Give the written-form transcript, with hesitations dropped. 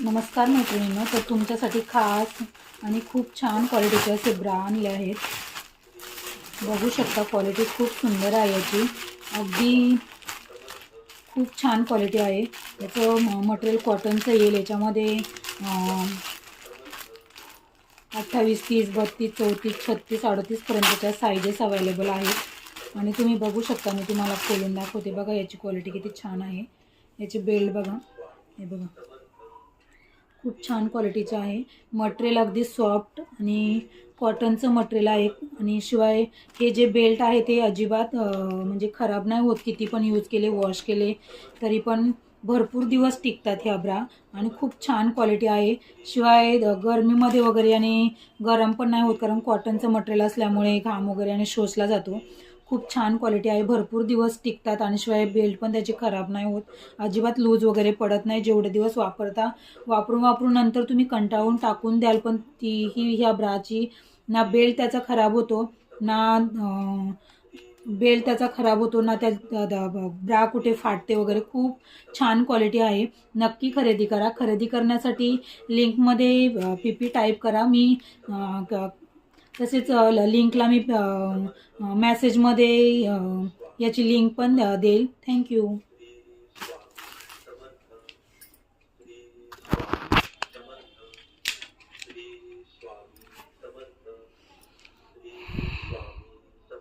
नमस्कार मैत्रिणींनो, तर तुमच्यासाठी खास आणि खूप छान क्वालिटीचे असे ब्रा आणले आहेत। बघू शकता क्वालिटी खूप सुंदर आहे याची, अगदी खूप छान क्वालिटी आहे। याचं मटेरियल कॉटनचं येईल। याच्यामध्ये 28, 30, 32, 34, 36, 38 पर्यंतच्या साइजेस अवेलेबल आहेत। आणि तुम्ही बघू शकता, मी तुम्हाला खोलून दाखवते। बघा याची क्वालिटी किती छान आहे। याची बेल्ट बघा, हे बघा, खूप छान क्वालिटीचं आहे। मटेरियल अगदी सॉफ्ट आणि कॉटनचं मटेरियल आहे। आणि शिवाय हे जे बेल्ट आहे ते अजिबात म्हणजे खराब नाही होत। किती पण यूज केले, वॉश केले तरी पण भरपूर दिवस टिकतात ह्या ब्रा। आणि खूप छान क्वालिटी आहे। शिवाय गरमीमध्ये वगैरे आणि गरम पण नाही होत, कारण कॉटनचं मटेरियल असल्यामुळे घाम वगैरे आणि शोषला जातो। खूप छान क्वालिटी आहे, भरपूर दिवस टिकतात। आणि शिवाय बेल्ट पण त्याची खराब नाही होत, अजिबात लूज वगैरे पडत नाही। जेवढे दिवस वापरून नंतर तुम्ही कंटाळून टाकून द्याल, पण ह्या ब्राची ना बेल्ट त्याचा खराब होतो, ना बेल्ट त्याचा खराब होतो, ना त्या ब्रा कुठे फाटते वगैरे। खूप छान क्वालिटी आहे, नक्की खरेदी करा। खरेदी करण्यासाठी लिंकमध्ये पीपी टाईप करा। मी तसेच लिंकला मी मेसेजमध्ये याची लिंक पण देईल। थँक्यू।